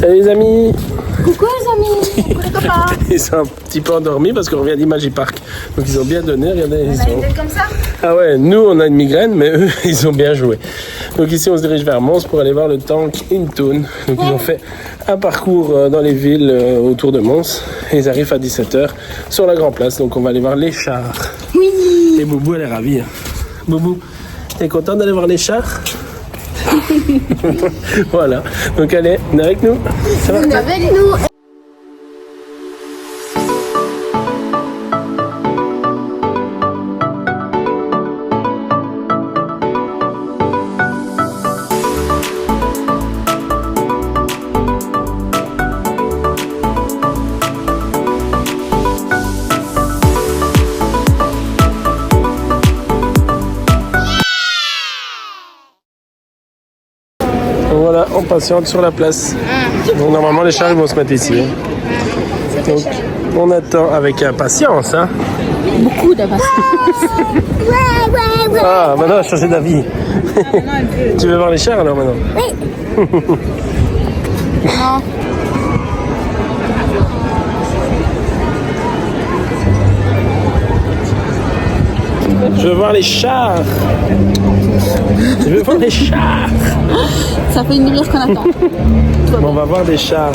Salut les amis. Coucou les amis. Coucou les copains. Ils sont un petit peu endormis parce qu'on revient d'Imagy Park. Donc ils ont bien donné, regardez. Ils sont... comme ça. Ah ouais, nous on a une migraine, mais eux ils ont bien joué. Donc ici on se dirige vers Mons pour aller voir le tank Intoon. Donc ils ont fait un parcours dans les villes autour de Mons. Et ils arrivent à 17h sur la Grand Place. Donc on va aller voir les chars. Oui. Et Boubou elle est ravie. Boubou, t'es content d'aller voir les chars? Voilà, donc allez, venez avec nous. Ça va? Venez avec nous. Voilà, on patiente sur la place. Donc normalement les chars ils vont se mettre ici. Donc on attend avec impatience. Hein. Beaucoup d'impatience. Ah, maintenant elle a changé d'avis. Tu veux voir les chars alors maintenant? Oui. Non. Je veux voir les chars. Je veux voir les chars. Ça fait une demi-heure qu'on attend. Bon, on va voir des chars.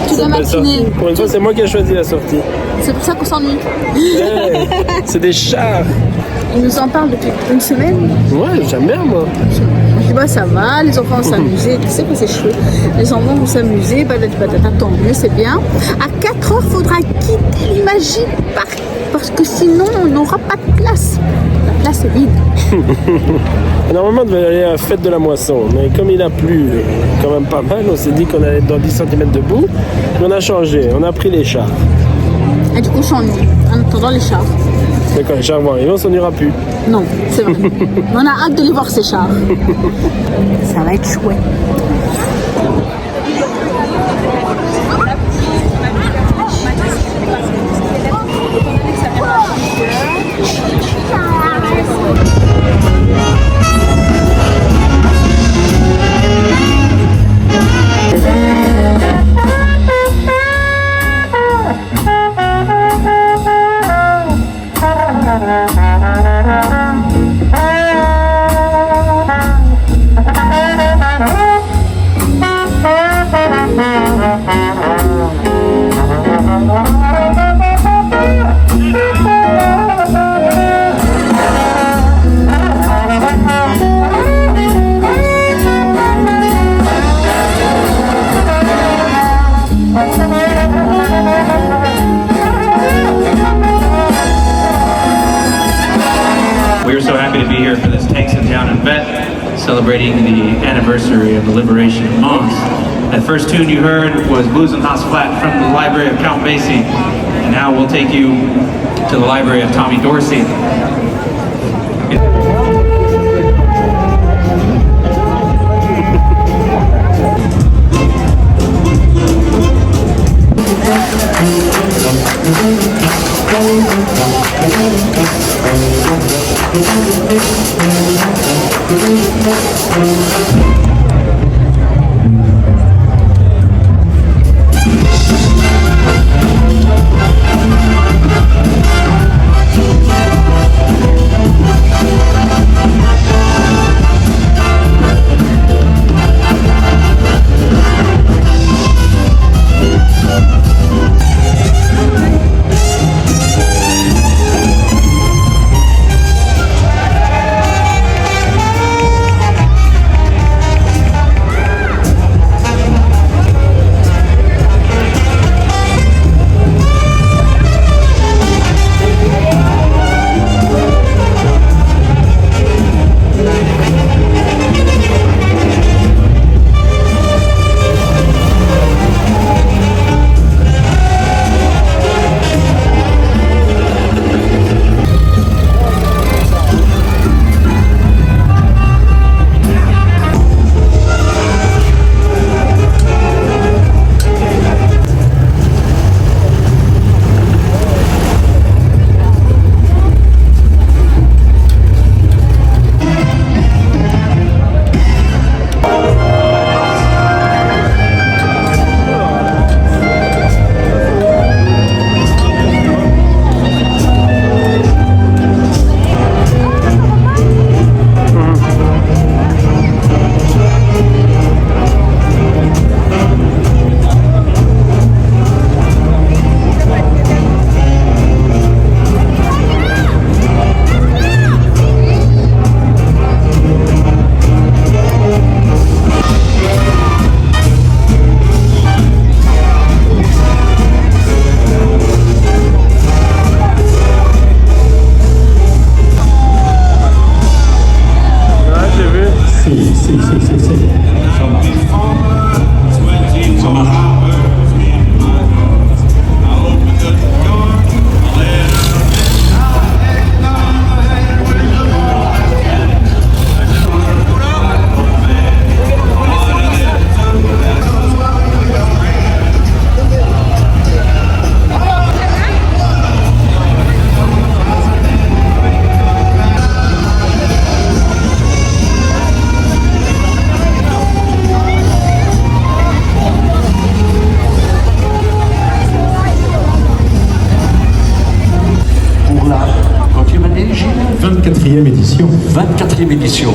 Tu dois matinée. Pour une fois, c'est moi qui ai choisi la sortie. C'est pour ça qu'on s'ennuie. Hey, c'est des chars. Ils nous en parlent depuis une semaine. Ouais, j'aime bien moi. Je dis bah ça va, les enfants vont s'amuser, tu sais que c'est chouette. Les enfants vont s'amuser, tant mieux, c'est bien. À 4h, il faudra quitter l'Imagy Park parce que sinon on n'aura pas de place. La place est vide. Normalement, on devait aller à la fête de la moisson, mais comme il a plu quand même pas mal, on s'est dit qu'on allait être dans 10 cm de boue. Mais on a changé, on a pris les chars. Et du coup, on s'ennuie en attendant les chars. D'accord, les chars vont arriver, on s'en ira plus. Non, c'est vrai. On a hâte de les voir ces chars. Ça va être chouette. We're so happy to be here for this Tanks in Town event, celebrating the anniversary of the liberation of Mons. That first tune you heard was Blues and House Flat from the Library of Count Basie, and now we'll take you to the Library of Tommy Dorsey. édition. 24e édition.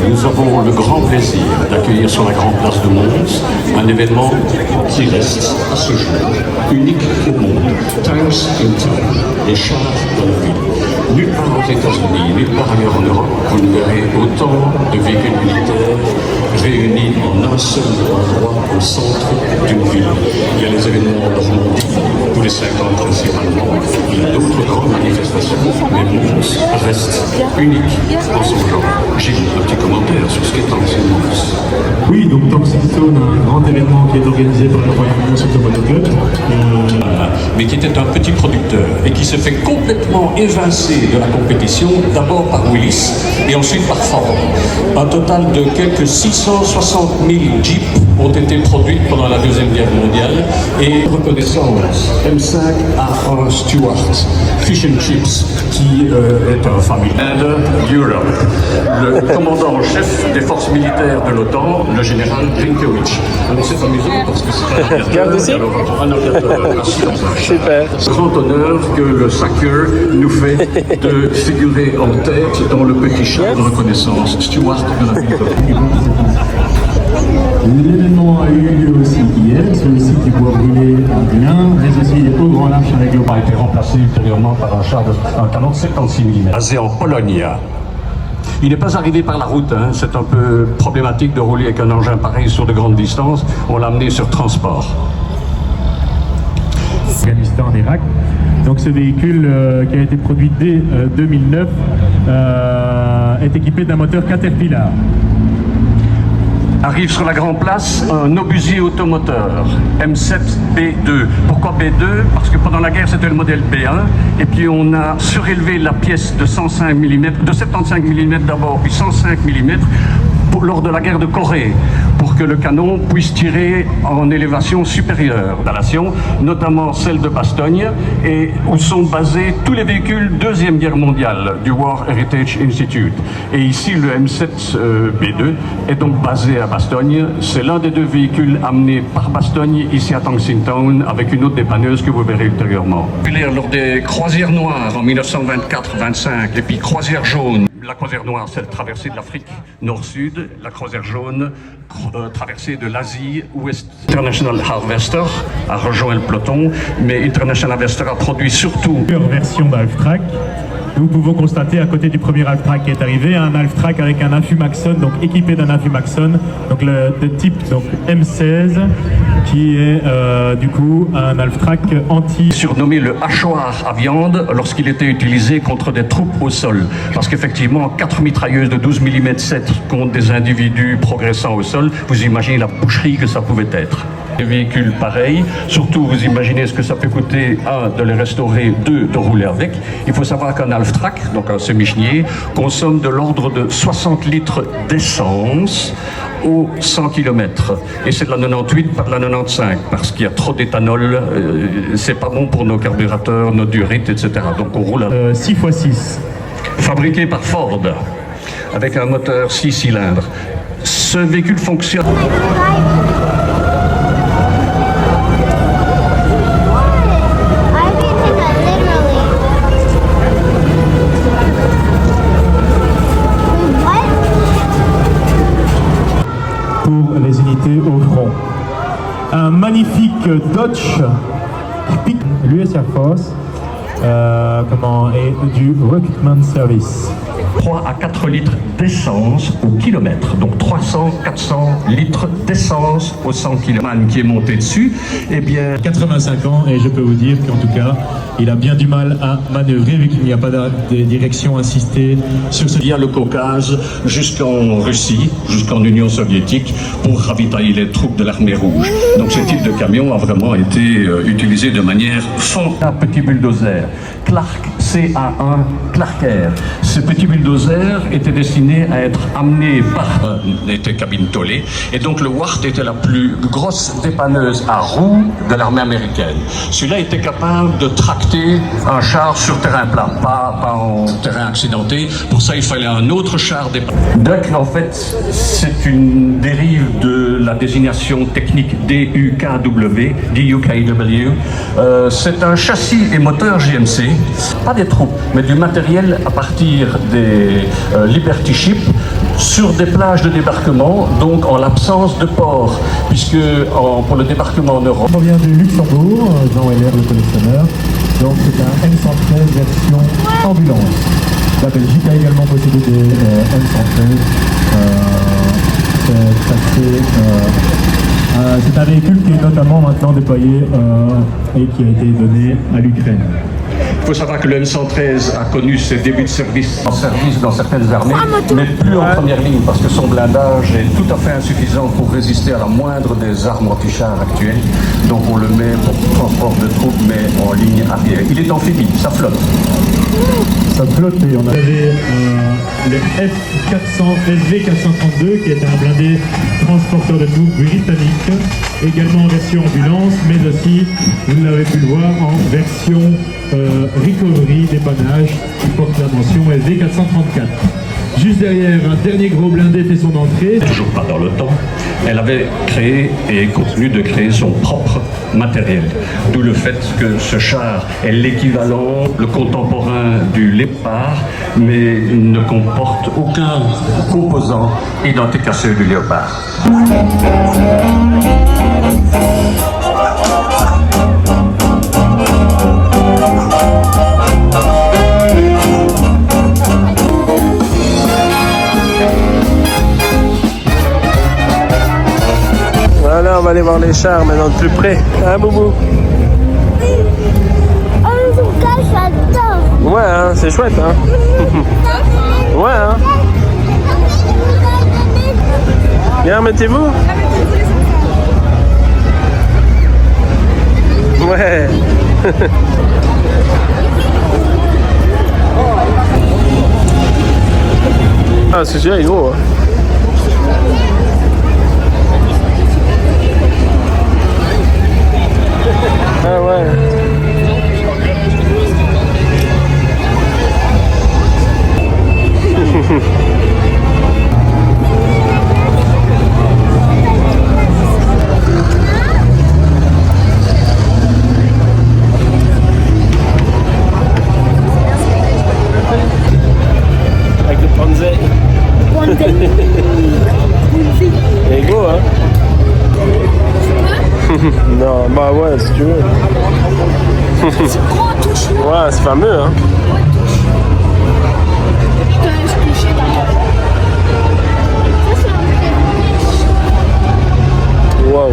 Nous avons le grand plaisir d'accueillir sur la grande place de Mons un événement qui reste à ce jour unique au monde. Tanks in Town, les chars dans la ville. Nulle part aux États-Unis, nulle part ailleurs en Europe, vous ne verrez autant de véhicules militaires réunis en un seul endroit au centre d'une ville. Il y a les événements en Normandie, tous les 5 ans principalement. Il y a d'autres grandes manifestations, mais Mons reste unique en son genre. J'ai un petit commentaire sur ce qu'est Tanks in Mons. Oui, donc Tanks in Town, un grand événement qui est organisé par le Royal Mons Automobile Club. Mais qui était un petit producteur et qui s'est fait complètement évincer de la compétition, d'abord par Willis et ensuite par Ford. Un total de quelques 660 000 Jeeps ont été produits pendant la Deuxième Guerre mondiale et reconnaissance, M5 a un Stewart, Fish and Chips, qui est un familier de Europe. Le commandant en chef des forces militaires de l'OTAN, le général Rinkiewicz. Alors c'est amusant parce que c'est un aviateur assis dans un char. Super. Grand honneur que le Sacker nous fait de figurer en tête dans le petit char de reconnaissance Stewart de la ville. L'événement a eu lieu aussi hier sur le site du Bois Brûlé à Dublin, mais aussi au Grand Large avec le A été remplacé ultérieurement par un canon de 76 mm. Basé en Pologne. Il n'est pas arrivé par la route, hein. C'est un peu problématique de rouler avec un engin pareil sur de grandes distances. On l'a amené sur transport. Afghanistan en Irak. Donc ce véhicule qui a été produit dès 2009 est équipé d'un moteur Caterpillar. Arrive sur la grande place un obusier automoteur, M7B2. Pourquoi B2? Parce que pendant la guerre c'était le modèle B1 et puis on a surélevé la pièce de 105 mm, de 75 mm d'abord puis 105 mm lors de la guerre de Corée pour que le canon puisse tirer en élévation supérieure d'installation, notamment celle de Bastogne, et où sont basés tous les véhicules Deuxième Guerre mondiale du War Heritage Institute. Et ici, le M7B2 est donc basé à Bastogne. C'est l'un des deux véhicules amenés par Bastogne, ici à Tanks in Town, avec une autre dépanneuse que vous verrez ultérieurement. Lors des croisières noires en 1924-25, et puis croisière jaune. La croisière noire, c'est la traversée de l'Afrique nord-sud. La croisière jaune, traversée de l'Asie ouest. International Harvester a rejoint le peloton, mais International Harvester a produit surtout Plusieurs versions d'Half-Track. Nous pouvons constater à côté du premier Half-Track qui est arrivé, un Half-Track avec un Infumaxon, donc équipé d'un Infumaxon, donc de type donc M16, qui est du coup un Half-Track anti... Surnommé le hachoir à viande lorsqu'il était utilisé contre des troupes au sol. Parce qu'effectivement, 4 mitrailleuses de 12 mm 7 contre des individus progressant au sol, vous imaginez la boucherie que ça pouvait être. Des véhicules pareils, surtout vous imaginez ce que ça peut coûter, un, de les restaurer, deux, de rouler avec. Il faut savoir qu'un Half-Track, donc un semi-chenier, consomme de l'ordre de 60 litres d'essence au 100 km. Et c'est de la 98 par de la 95, parce qu'il y a trop d'éthanol, c'est pas bon pour nos carburateurs, nos durites, etc. Donc on roule à 6x6. Fabriqué par Ford, avec un moteur 6 cylindres. Ce véhicule fonctionne... Pour les unités au front. Un magnifique Dodge l'US Air Force et du Recruitment Service. 3 à 4 litres d'essence au kilomètre, donc 300-400 litres d'essence au 100 km. Qui est monté dessus, eh bien 85 ans et je peux vous dire qu'en tout cas il a bien du mal à manœuvrer vu qu'il n'y a pas de direction assistée sur ce... via le Caucase jusqu'en Russie, jusqu'en Union soviétique pour ravitailler les troupes de l'armée rouge. Donc ce type de camion a vraiment été utilisé de manière fondamentale. Un petit bulldozer, Clark CA1 Clarker. Ce petit bulldozer était destiné à être amené par était cabine tollée et donc le Wart était la plus grosse dépanneuse à roues de l'armée américaine. Celui-là était capable de tracter un char sur terrain plat, pas pas en terrain accidenté. Pour ça, il fallait un autre char départ. DUK, en fait, c'est une dérive de la désignation technique DUKW. C'est un châssis et moteur JMC, pas des troupes, mais du matériel à partir des Liberty Ships sur des plages de débarquement, donc en l'absence de port, puisque pour le débarquement en Europe... On vient du Luxembourg, Jean Weller, le collectionneur. Donc c'est un M113 version ambulance. La Belgique a également possédé des M113. C'est un véhicule qui est notamment maintenant déployé et qui a été donné à l'Ukraine. Il faut savoir que le M113 a connu ses débuts de service dans certaines armées, mais plus en première ligne, parce que son blindage est tout à fait insuffisant pour résister à la moindre des armes anti-chars actuelles. Donc on le met pour transport de troupes, mais en ligne arrière. Il est amphibie, ça flotte. Ça flotte et on avait le SV432 qui était un blindé transporteur de troupes britannique, également en version ambulance, mais aussi, vous l'avez pu le voir, en version recovery, dépannage, qui porte la mention SV434. Juste derrière, un dernier gros blindé fait son entrée. Toujours pas dans le temps. Elle avait créé et continue de créer son propre matériel. D'où le fait que ce char est l'équivalent, le contemporain du Léopard, mais ne comporte aucun composant identique à ceux du Léopard. Voilà, on va aller voir les chars maintenant de plus près. Hein, Boubou? En tout cas, j'adore. Ouais, hein, c'est chouette, hein. Ouais, hein. Bien, mettez-vous. Ouais. Ah, celui-là il est gros, hein. Ah ouais. Avec le Panzer. Il est gros, hein. Non, bah ouais, si tu veux. Ouais, c'est fameux, hein. Wow.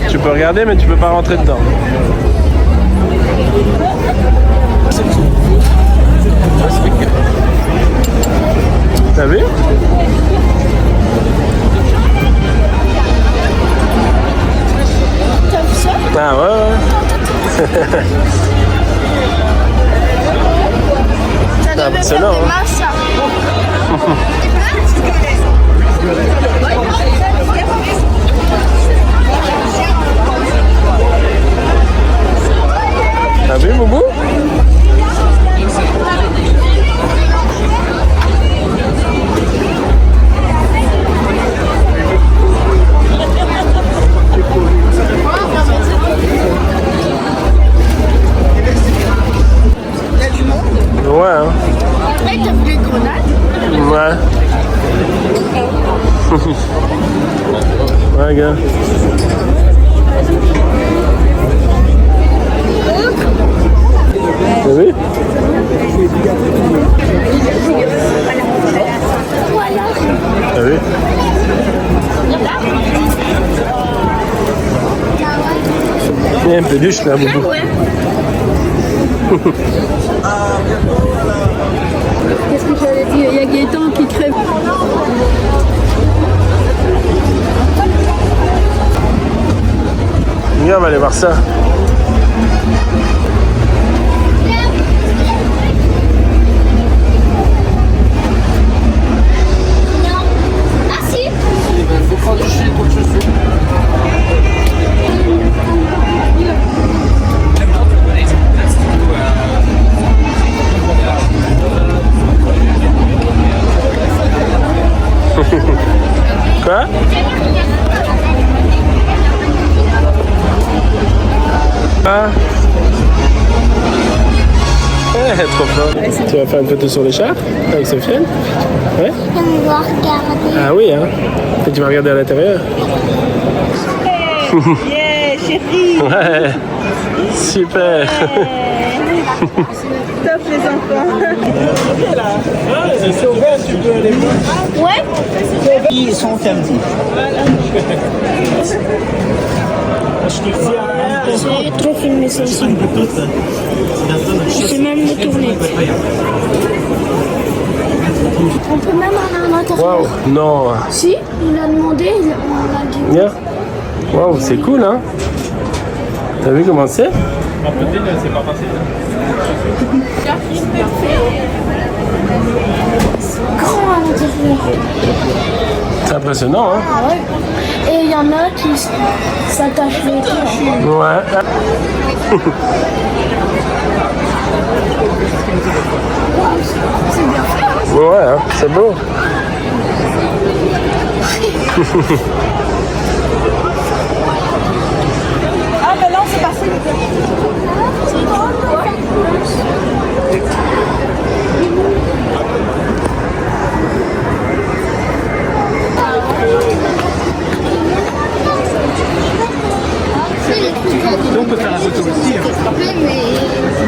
Tu peux regarder, mais tu peux pas rentrer dedans. T'as vu? T'as vu ça? Ah ouais, ouais. Ça devait impressionnant, faire des hein. masses, ça. T'as vu, Boubou? Ouais, hein. Hey, t'as vu les grenades? Ouais. Ouais, gars. T'as vu? T'as vu? Il y a un peluche là, Boubou. Qu'est-ce que j'allais dire? Il y a Gaëtan qui crève. Viens, on va aller voir ça. Ah si. Quoi? Ah. Ouais, trop fort. Tu vas faire une photo sur le char avec Sofiane? Ouais? On va regarder. Ah oui, hein? Et tu vas regarder à l'intérieur? Yeah, chérie. Ouais, super. Top les enfants. C'est ouvert, tu peux aller voir. Ouais. Ils sont fermés. J'ai trop filmé ça aussi. Je sais même me tourner. On peut même aller à l'intérieur. Waouh, non. Si, il a demandé, on l'a dit. Bien. Waouh, c'est cool, hein? T'as vu comment c'est? Grand à l'intérieur. C'est impressionnant, hein? Ah ouais. Et il y en a qui s'attachent les pieds. Ouais. C'est bien fait. Hein. Ouais, hein, c'est beau. Ah ben non, c'est parti. On peut faire la photo aussi. Mais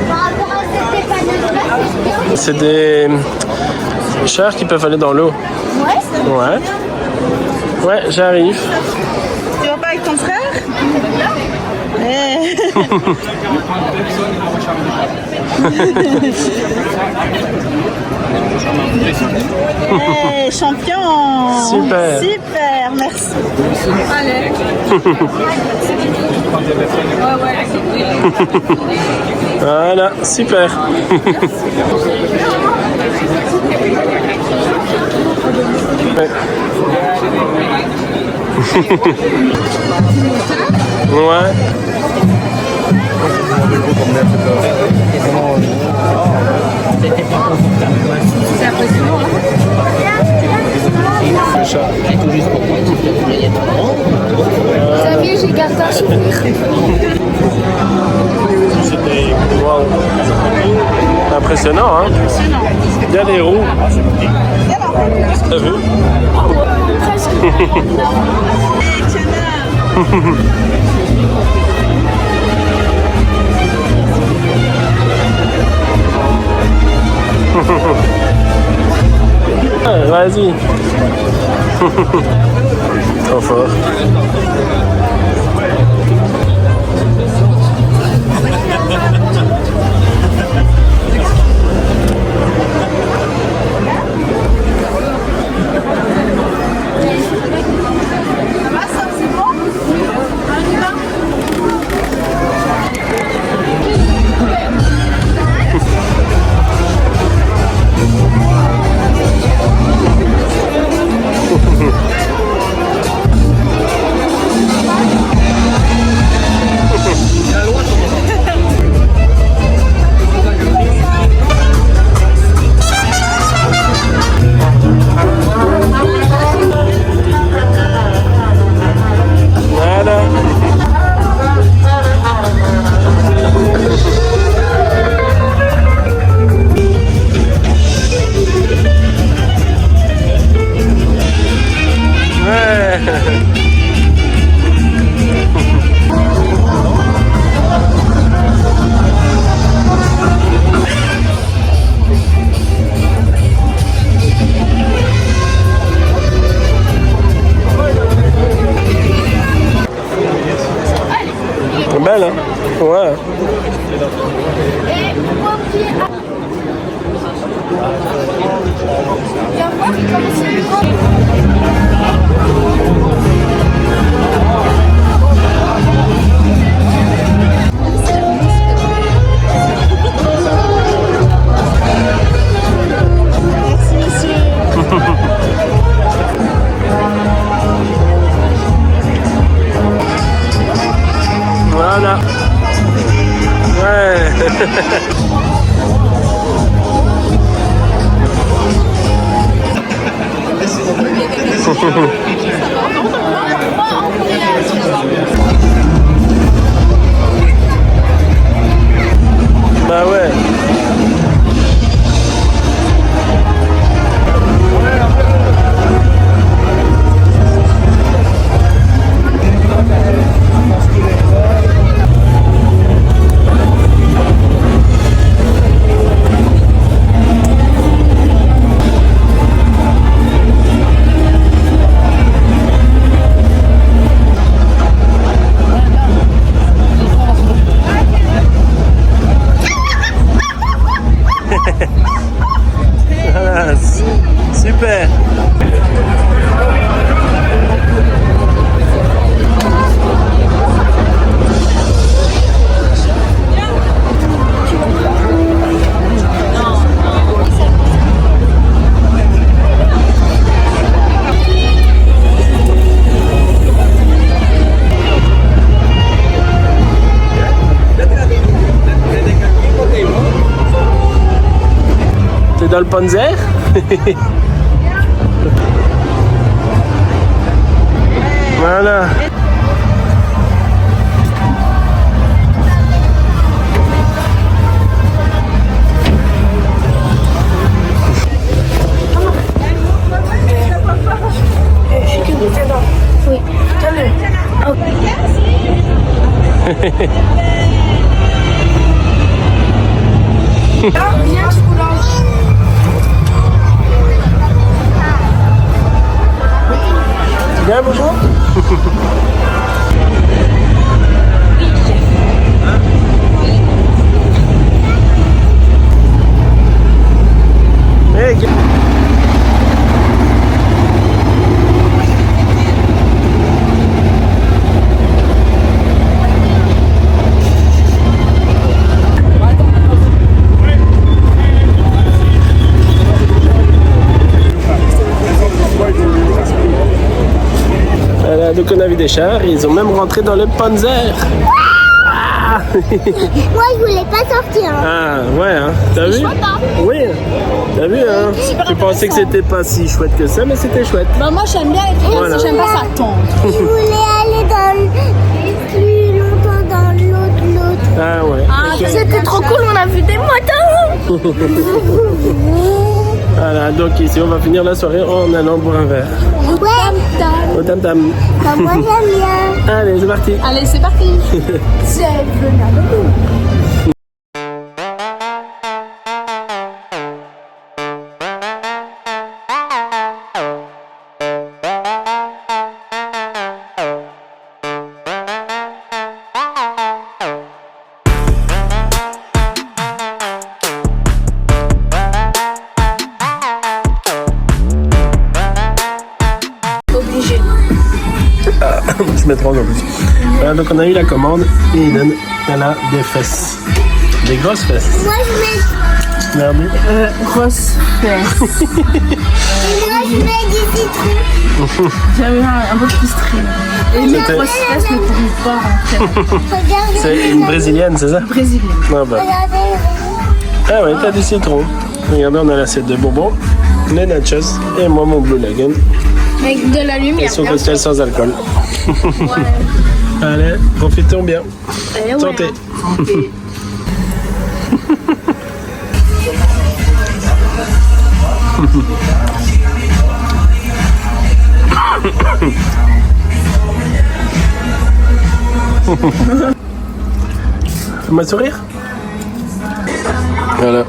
par rapport à cette épanouissement, c'est bien. C'est des chars qui peuvent aller dans l'eau. Ouais. Ouais. Ouais, j'arrive. Tu vas pas avec ton frère? Hey, champion! Super. Super, merci. Allez. Voilà, super. Ouais. Ouais. C'est impressionnant, hein? Le chat. Xavier, j'ai gardé un souvenir. Wow. Impressionnant, hein? Il y a des roues. T'as vu? Vas-y. Trop fort. mal, hein? Ouais. Voilà. Ouais. Bah ouais. Voilà, super. T'es dans le Panzer? Voilà. Bien, bonjour. Hey, voilà, donc on a vu des chars, ils ont même rentré dans le Panzer. Ah. Moi, je voulais pas sortir. Hein. Ah, ouais, hein. T'as vu? chouette, hein. Oui, t'as vu, hein? Je pensais que c'était pas si chouette que ça, mais c'était chouette. Bah, moi, j'aime bien les trucs, Voilà. j'aime pas ça tendre. Je voulais aller plus longtemps dans l'autre. Ah, ouais. Ah, Ok. c'était trop cool, on a vu des motos. Voilà, donc ici, on va finir la soirée en allant boire un verre. Ouais, Au tam-tam. comme moi j'aime bien. Allez, c'est parti. Allez, c'est parti. C'est venu avec nous. Je mettrai en plus. Voilà, donc on a eu la commande et Eden, elle a des fesses. Des grosses fesses. Moi je mets, Regardez. Grosse fesse. moi, je mets du citron. J'avais un peu plus string. Et mes C'était- grosses fesses ne pourront pas rentrer. Regardez. C'est une brésilienne, c'est ça? Brésilienne. Ah, bah. Regardez. Ah ouais, t'as du citron. Regardez, on a l'assiette de bonbons, les nachos et moi mon Blue Lagoon. Avec de la Et lumière. son cocktail sans alcool. Allez, profitons bien. Eh ouais, Santé. hein. Fais-moi sourire. Voilà.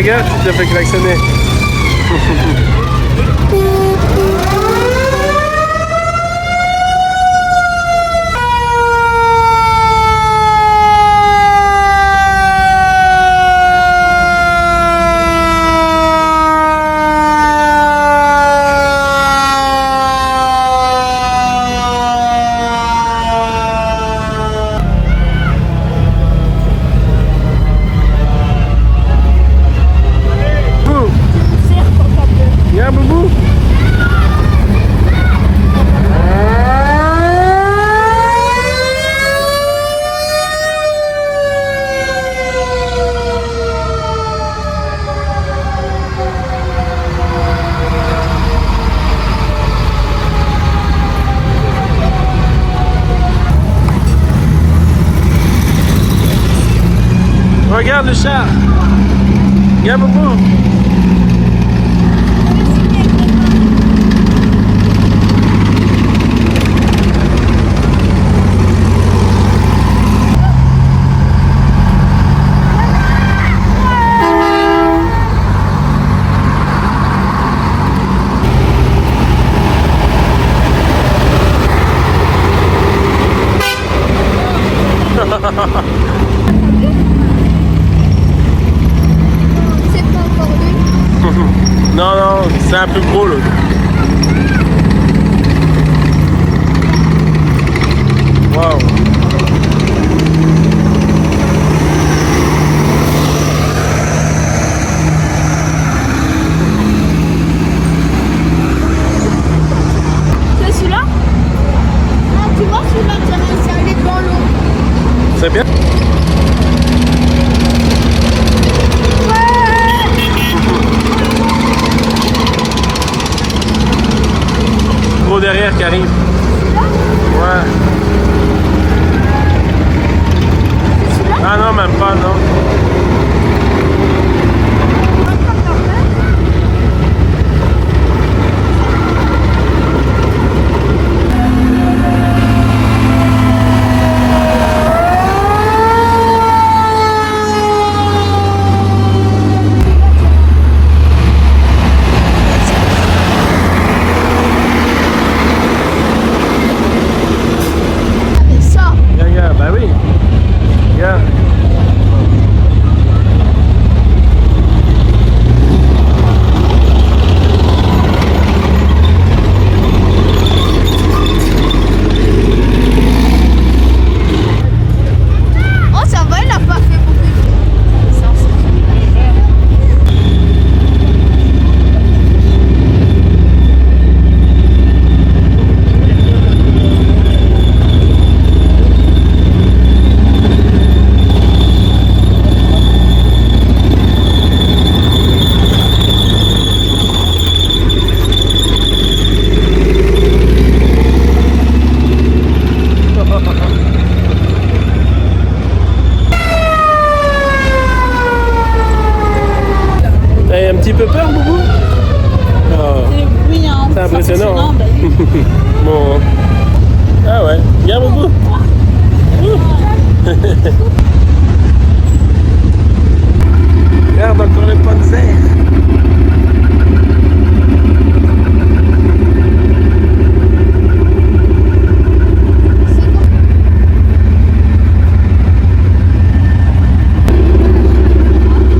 Regarde, tu t'as fait klaxonner. Viens, Boubou. Regarde le chat. Viens, Boubou. C'est pas encore lui. Non, non, c'est un peu gros l'autre. Waouh. C'est celui-là? Ah, tu vois celui-là, c'est allé dans l'eau. C'est bien. Gros derrière qui arrive. Ouais. Ah non, même pas, non. Avec ça. Regarde, bah oui. Regarde. Oh, ça va, il a pas fait beaucoup de T'as un petit peu peur, Boubou? Oh, Oui, hein, c'est impressionnant. bah oui. Bon. Ah ouais. Viens, Boubou. Regarde encore les panzers.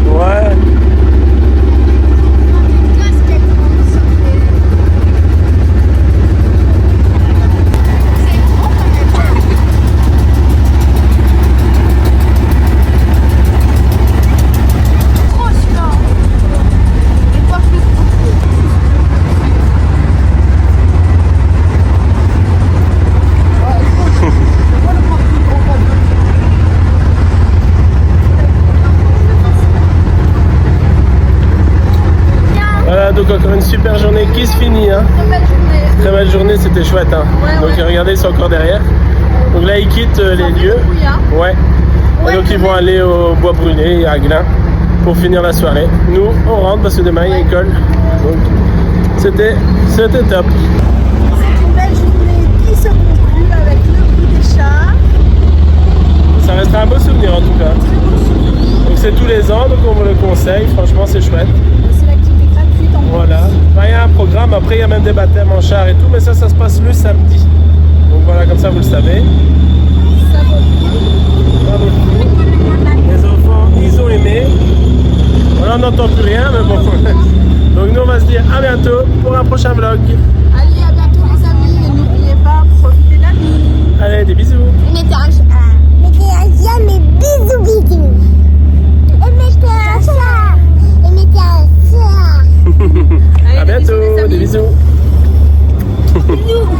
Ouais. Voilà, donc encore une super journée qui se finit. Hein. Très belle journée, c'était chouette. Hein. Donc regardez, ils sont encore derrière. Donc là, ils quittent les lieux. Ouais. Et donc ils vont aller au Bois Brûlé à Glin pour finir la soirée. Nous, on rentre parce que demain il y a école. Donc c'était top. C'est une belle journée qui se conclut avec le coup des chats. Ça restera un beau souvenir en tout cas. Donc c'est tous les ans, donc on vous le conseille. Franchement, c'est chouette. C'est l'activité gratuite en Voilà. Ben, il y a un programme. Après, il y a même des baptêmes en char et tout. Mais ça se passe le samedi. Donc voilà, comme ça, vous le savez. Ça vaut le Ça vaut le coup. Les enfants, ils ont aimé. On n'entend plus rien, mais bon. Donc nous, on va se dire à bientôt pour un prochain vlog. Allez, à bientôt les amis. Et n'oubliez pas, profitez de la vie. Allez, des bisous. Mettez un j'aime mes bisous bisous. Et mettez un chat. Et mettez un chat. À bientôt, des bisous. Bisous.